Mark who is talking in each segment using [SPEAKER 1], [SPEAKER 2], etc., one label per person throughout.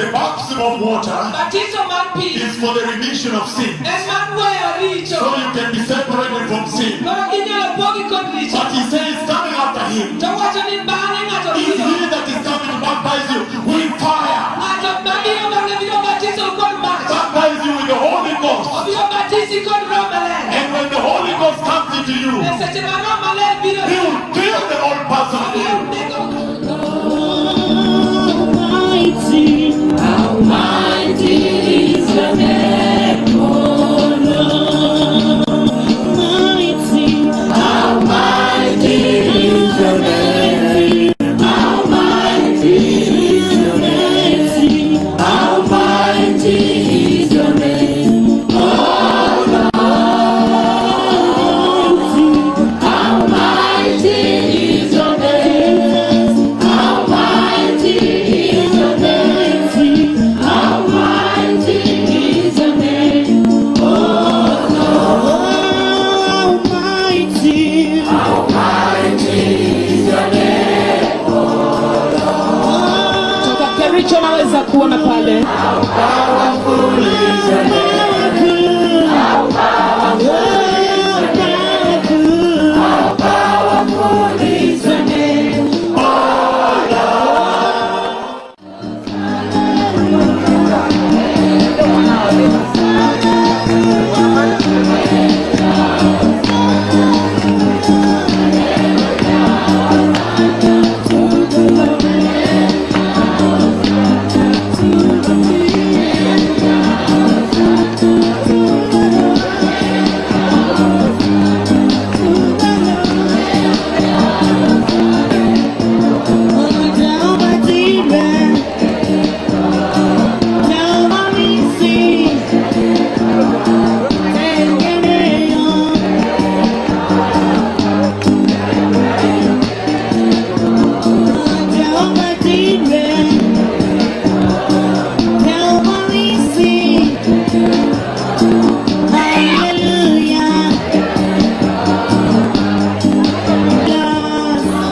[SPEAKER 1] The baptism of water is for the remission of sin. So you can be separated from sin. But he says coming after him is he that is coming to baptize you with fire. Baptize you with the Holy Ghost. And when the Holy Ghost comes into you, he will kill the old person.
[SPEAKER 2] How mighty is your name, oh Lord. How mighty is your name. How mighty is your name. How mighty is your name, oh Lord. How mighty is your name. How mighty is your name. How mighty is your name, oh Lord. How mighty is your name, oh Lord.
[SPEAKER 3] Toka Kericho naweza kuona pale.
[SPEAKER 2] How powerful is your name. How powerful is your name. How powerful is your name, oh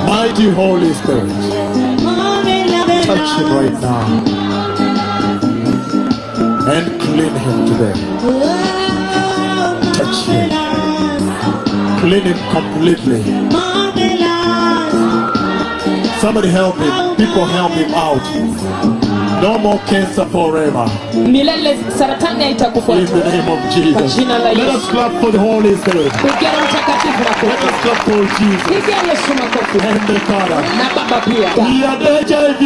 [SPEAKER 1] Mighty Holy Spirit, touch him right now and clean him today. Touch him, clean him completely. Somebody help him. People help him out. No more cancer forever.
[SPEAKER 3] Milele saratani haitakufuata.
[SPEAKER 1] In the name of Jesus.
[SPEAKER 3] Kwa jina la Yesu.
[SPEAKER 1] Let us clap for the Holy Spirit.
[SPEAKER 3] Pigia mtakatifu na
[SPEAKER 1] Let
[SPEAKER 3] kofi.
[SPEAKER 1] us clap for Jesus
[SPEAKER 3] Pigia Yesu makofi.
[SPEAKER 1] and the Father.
[SPEAKER 3] Na Baba pia.
[SPEAKER 1] He had HIV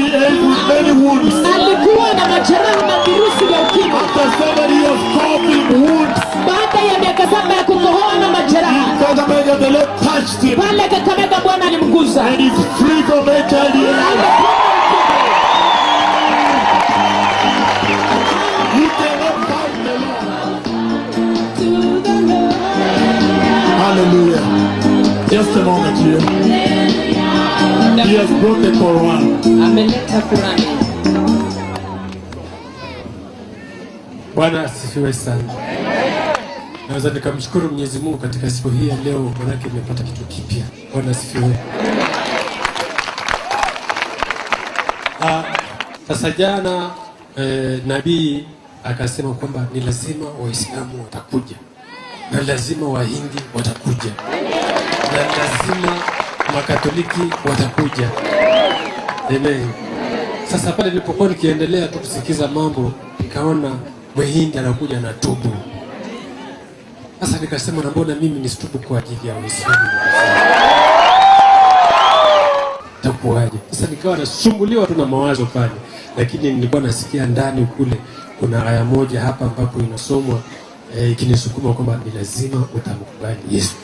[SPEAKER 1] with many wounds.
[SPEAKER 3] Alikuwa na majeraha na virusi vya ukimwi.
[SPEAKER 1] After 7 years coughing wounds,
[SPEAKER 3] Baada ya miaka 7 ya kukohoa na majeraha,
[SPEAKER 1] Kakamega the Lord touched him
[SPEAKER 3] pale Kakamega Bwana alimguza.
[SPEAKER 1] and he's free from HIV. You cannot fight the Lord. Hallelujah. Just a moment here. He has brought the Quran.
[SPEAKER 3] Ameleta Qurani.
[SPEAKER 4] Bwana asifiwe sana. Naweza nikamshukuru Mwenyezi Mungu katika siku hii ya leo, manake nimepata kitu kipya. Bwana asifiwe. Sasa jana nabii akasema kwamba ni lazima Waislamu watakuja, na lazima Wahindi watakuja, na lazima Makatoliki watakuja. Amen. Sasa pale nilipokuwa nikiendelea tu kusikiza mambo, nikaona Mhindi anakuja na tubu. Sasa nikasema na mbona mimi nisitubu kwa ajili ya Waislamu? Takuaje? Sasa nikawa nasumbuliwa tu na mawazo pale, lakini nilikuwa nasikia ndani kule kuna aya moja hapa ambapo inasomwa ikinisukuma kwamba ni lazima utamkubali Yesu.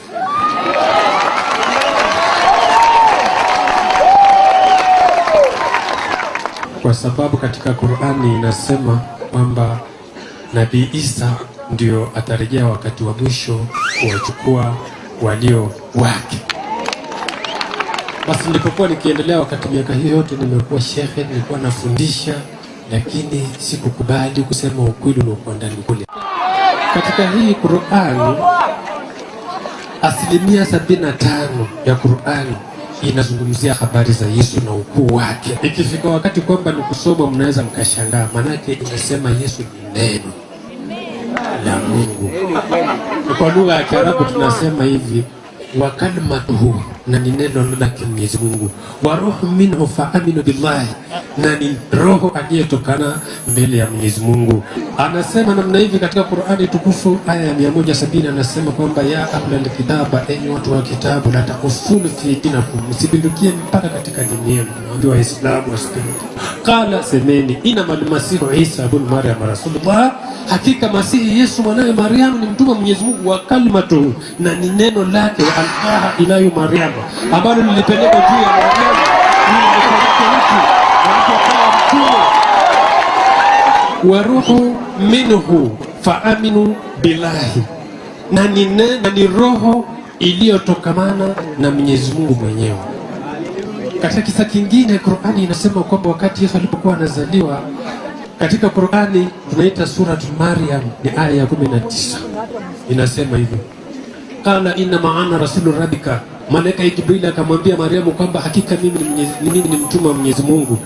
[SPEAKER 4] Kwa sababu katika Qur'ani inasema kwamba Nabii Isa ndio atarejea wakati wa mwisho kuwachukua walio wake. Basi nilipokuwa nikiendelea, wakati miaka hiyo yote nimekuwa shekhe, nilikuwa nafundisha, lakini sikukubali kusema ukweli uliokuwa ndani kule. Katika hii Qur'ani, 75% ya Qur'ani inazungumzia habari za Yesu na ukuu wake. Ikifika wakati kwamba ni kusoma, mnaweza mkashangaa, manake inasema Yesu ni neno la Mungu. Kwa lugha ya Kiarabu tunasema hivi, wa kalimatuhu, na ni neno lake Mwenyezi Mungu, wa ruhu minhu fa aminu billahi, na ni roho aliyetokana mbele ya Mwenyezi Mungu. Anasema namna hivi katika Qur'ani tukufu aya ya 170, anasema kwamba ya ahlal kitaba, enyi watu wa kitabu, la takufulu fi dinakum, msibindukie mpaka katika dini yenu. Naambiwa Waislamu wasipinduke. Qala, semeni, inamal masihu Isa ibn Maryam rasulullah, hakika Masihi Yesu mwanawe Maryam ni mtume wa Mwenyezi Mungu, wa kalimatuhu, na ni neno lake, wa alqaha ilayu Maryam, ambalo lilipelekwa juu ya Maryam wa ruhu minhu fa aminu billahi, na ni roho iliyotokamana na Mwenyezi Mungu mwenyewe. Katika kisa kingine Qur'ani inasema kwamba wakati Yesu alipokuwa anazaliwa, katika Qur'ani tunaita suratul Maryam, ni aya ya 19, inasema hivyo, qala inna ma'ana rasulur rabbika, malaika Jibril akamwambia Mariamu kwamba hakika mimi ni mtume wa Mwenyezi Mungu,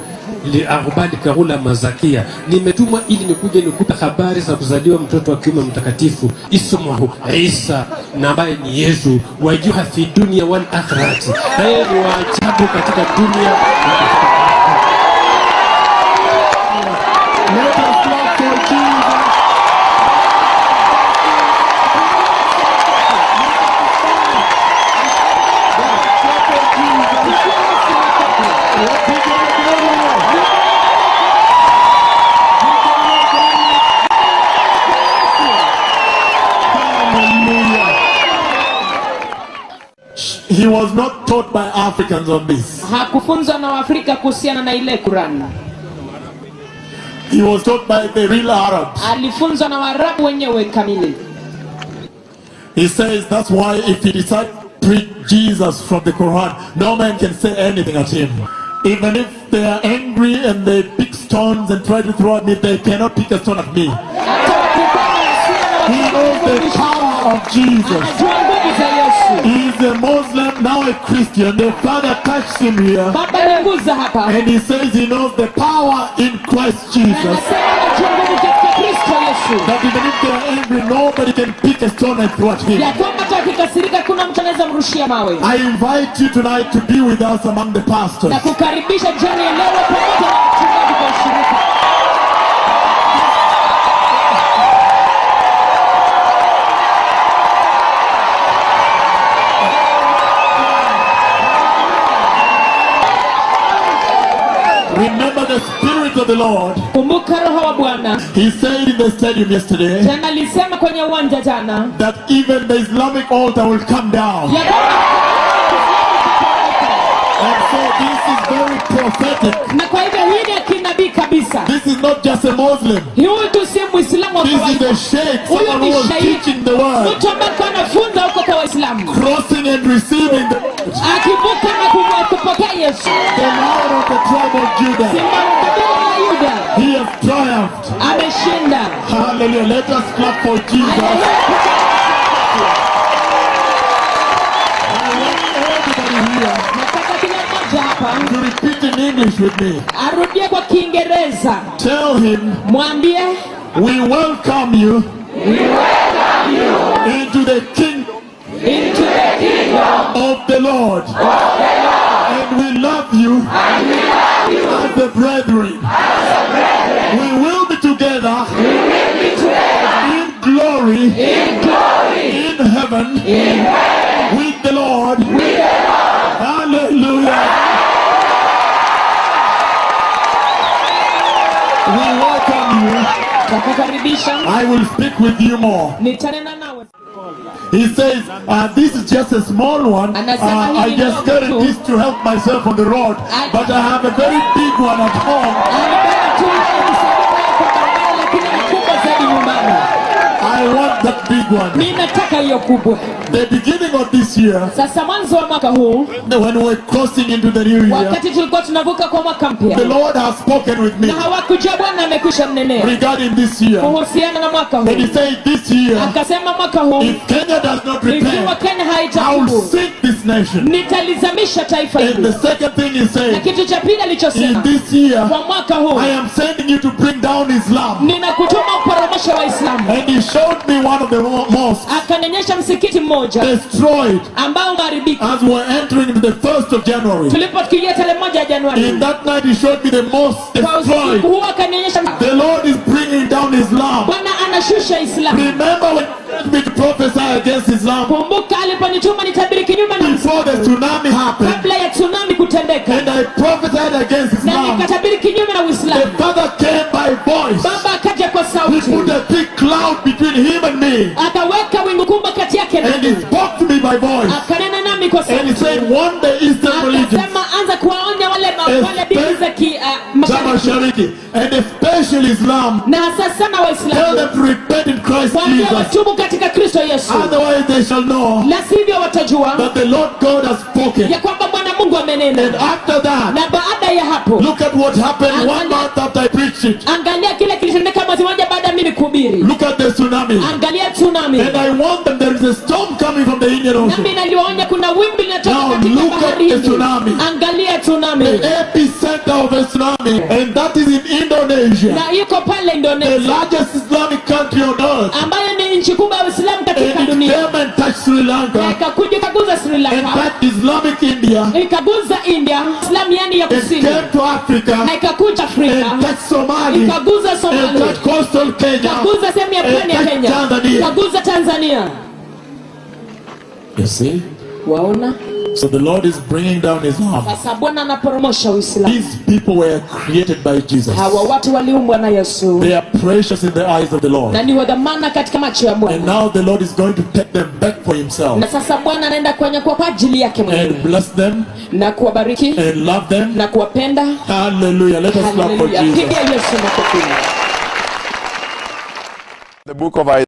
[SPEAKER 4] liaghbalika ghulama zakia, nimetumwa ili nikuje nikupe habari za kuzaliwa mtoto wa kiume mtakatifu, ismuhu Isa, na ambaye ni Yesu, wajuha fi dunya wal akhirati, yeye ni waajabu katika dunia na katika
[SPEAKER 1] He was not taught by Africans on this.
[SPEAKER 3] Hakufunzwa na Waafrika kuhusiana na ile Qur'an.
[SPEAKER 1] He was taught by the real Arabs.
[SPEAKER 3] Alifunzwa na Waarabu wenyewe kamili.
[SPEAKER 1] He says that's why if he decides to preach Jesus from the Quran, no man can say anything at him. Even if they are angry and they pick stones and try to throw at me, they cannot pick a stone at me. He knows the power of Jesus. He is a Muslim, now a Christian. The father touched him here, and he says he knows the power in Christ Jesus. That even if they are angry, nobody can pick a stone and throw at him. I invite you tonight to be with us among the pastors. Remember the Spirit of the Lord. He said in the stadium yesterday that even the Islamic altar will come down. And so this is very prophetic. This is not just a Muslim. This is a sheikh, someone who was teaching the word, crossing and receiving the Lion of the tribe of Judah. He has triumphed. Hallelujah. Let us clap for Jesus. I want everybody here to repeat in English with me. Tell him, we welcome you into the kingdom of the Lord. And we love you as the brethren. We will be together in glory in heaven with the Lord. Hallelujah. We welcome you. I will speak with you more. He says, this is just a small one. I just carried this to help myself on the road. But I have a very big one at home. I want that big big one.
[SPEAKER 3] Ninataka hiyo kubwa.
[SPEAKER 1] The beginning of this year,
[SPEAKER 3] Sasa mwanzo wa mwaka huu,
[SPEAKER 1] when we're crossing into the new year,
[SPEAKER 3] wakati tulikuwa tunavuka kwa mwaka mpya,
[SPEAKER 1] the Lord has spoken with me
[SPEAKER 3] na hawakujua Bwana amekwisha mnenea
[SPEAKER 1] regarding this year.
[SPEAKER 3] kuhusiana na mwaka huu.
[SPEAKER 1] And he said this year,
[SPEAKER 3] Akasema mwaka huu,
[SPEAKER 1] if Kenya does not
[SPEAKER 3] ikiwa
[SPEAKER 1] repent,
[SPEAKER 3] Kenya
[SPEAKER 1] I will
[SPEAKER 3] haitatubu,
[SPEAKER 1] sink this nation.
[SPEAKER 3] nitalizamisha taifa
[SPEAKER 1] And the
[SPEAKER 3] hili.
[SPEAKER 1] second thing he
[SPEAKER 3] Na
[SPEAKER 1] said,
[SPEAKER 3] kitu cha pili
[SPEAKER 1] in
[SPEAKER 3] alichosema,
[SPEAKER 1] this year,
[SPEAKER 3] kwa mwaka huu
[SPEAKER 1] I am sending you to bring down Islam.
[SPEAKER 3] ninakutuma uporomoshe Waislamu.
[SPEAKER 1] And he showed me one of the mosques
[SPEAKER 3] Akanionyesha msikiti mmoja
[SPEAKER 1] destroyed
[SPEAKER 3] ambao umeharibika
[SPEAKER 1] as we were entering into the 1st of January.
[SPEAKER 3] tulipofikia tarehe 1 ya Januari.
[SPEAKER 1] In that night he showed me the mosque
[SPEAKER 3] Kwa
[SPEAKER 1] destroyed.
[SPEAKER 3] usiku huo akanionyesha
[SPEAKER 1] The Lord is bringing down Islam.
[SPEAKER 3] Bwana anashusha Islamu.
[SPEAKER 1] Remember when he sent me to prophesy against Islam
[SPEAKER 3] Kumbuka aliponituma nitabiri kinyume na
[SPEAKER 1] before the tsunami happened,
[SPEAKER 3] kabla ya tsunami kutendeka,
[SPEAKER 1] and I prophesied against
[SPEAKER 3] na
[SPEAKER 1] Islam.
[SPEAKER 3] nikatabiri kinyume na
[SPEAKER 1] The
[SPEAKER 3] Uislamu.
[SPEAKER 1] Father came by voice.
[SPEAKER 3] Baba akaja kwa
[SPEAKER 1] He
[SPEAKER 3] sauti,
[SPEAKER 1] put a thick cloud between him and me,
[SPEAKER 3] akaweka wingu kubwa kati yake na
[SPEAKER 1] and he
[SPEAKER 3] mimi,
[SPEAKER 1] spoke to me by voice.
[SPEAKER 3] akanena nami kwa
[SPEAKER 1] And he
[SPEAKER 3] sauti,
[SPEAKER 1] said, one day Eastern religions,
[SPEAKER 3] akasema anza kuwaonya wale dini za
[SPEAKER 1] Mashariki, and especially Islam,
[SPEAKER 3] na hasa sana
[SPEAKER 1] tell
[SPEAKER 3] Waislamu
[SPEAKER 1] them to repent in Christ
[SPEAKER 3] waambie
[SPEAKER 1] Jesus.
[SPEAKER 3] watubu katika Kristo Yesu,
[SPEAKER 1] Otherwise they shall know
[SPEAKER 3] la sivyo watajua
[SPEAKER 1] that the Lord God has spoken.
[SPEAKER 3] ya kwamba Bwana Mungu
[SPEAKER 1] And
[SPEAKER 3] amenena.
[SPEAKER 1] after that,
[SPEAKER 3] Na baada ya hapo,
[SPEAKER 1] look at what happened 1 month after I preached it.
[SPEAKER 3] angalia kile kilitendeka mwezi mmoja baada ya mimi kuhubiri.
[SPEAKER 1] Look at the tsunami.
[SPEAKER 3] Angalia tsunami.
[SPEAKER 1] And I warned them there is a storm coming from the Indian Ocean.
[SPEAKER 3] Nami naliwaonya kuna wimbi linatoka
[SPEAKER 1] Now
[SPEAKER 3] katika
[SPEAKER 1] look at
[SPEAKER 3] bahari
[SPEAKER 1] the
[SPEAKER 3] Hindi.
[SPEAKER 1] tsunami.
[SPEAKER 3] Angalia tsunami.
[SPEAKER 1] The epicenter of a tsunami, and that is in Indonesia,
[SPEAKER 3] Na iko pale
[SPEAKER 1] the
[SPEAKER 3] Indonesia,
[SPEAKER 1] largest Islamic country on earth.
[SPEAKER 3] ambayo ni nchi kubwa ya Uislamu katika
[SPEAKER 1] And it
[SPEAKER 3] dunia.
[SPEAKER 1] came and touched Sri
[SPEAKER 3] Na
[SPEAKER 1] Lanka,
[SPEAKER 3] ikakuja ikaguza Sri
[SPEAKER 1] and
[SPEAKER 3] Lanka,
[SPEAKER 1] that Islamic India,
[SPEAKER 3] ikaguza India, Islam yani ya
[SPEAKER 1] it
[SPEAKER 3] kusini,
[SPEAKER 1] came to Africa,
[SPEAKER 3] na ikakuja Afrika,
[SPEAKER 1] and touched Somali,
[SPEAKER 3] ikaguza
[SPEAKER 1] and
[SPEAKER 3] Somalia,
[SPEAKER 1] touched coastal Kenya,
[SPEAKER 3] ikaguza sehemu ya pwani ya
[SPEAKER 1] and
[SPEAKER 3] Kenya,
[SPEAKER 1] Tanzania.
[SPEAKER 3] ikaguza Tanzania.
[SPEAKER 1] You see?
[SPEAKER 3] Waona?
[SPEAKER 1] So the Lord is bringing down Islam.
[SPEAKER 3] Sasa Bwana anaporomosha Uislamu.
[SPEAKER 1] These people were created by Jesus.
[SPEAKER 3] Hawa watu waliumbwa na Yesu
[SPEAKER 1] They are precious in the eyes of the Lord.
[SPEAKER 3] na ni wa dhamana katika macho ya
[SPEAKER 1] And
[SPEAKER 3] Bwana.
[SPEAKER 1] now the Lord is going to take them back for himself
[SPEAKER 3] Na sasa Bwana anaenda kuwanyakua kwa ajili yake mwenyewe
[SPEAKER 1] and bless them
[SPEAKER 3] na kuwabariki
[SPEAKER 1] and love them.
[SPEAKER 3] na kuwapenda.
[SPEAKER 1] Hallelujah. Let us clap for
[SPEAKER 3] Haleluya.
[SPEAKER 1] Jesus.
[SPEAKER 3] Pigia Yesu makofi.
[SPEAKER 5] The book of Isaiah.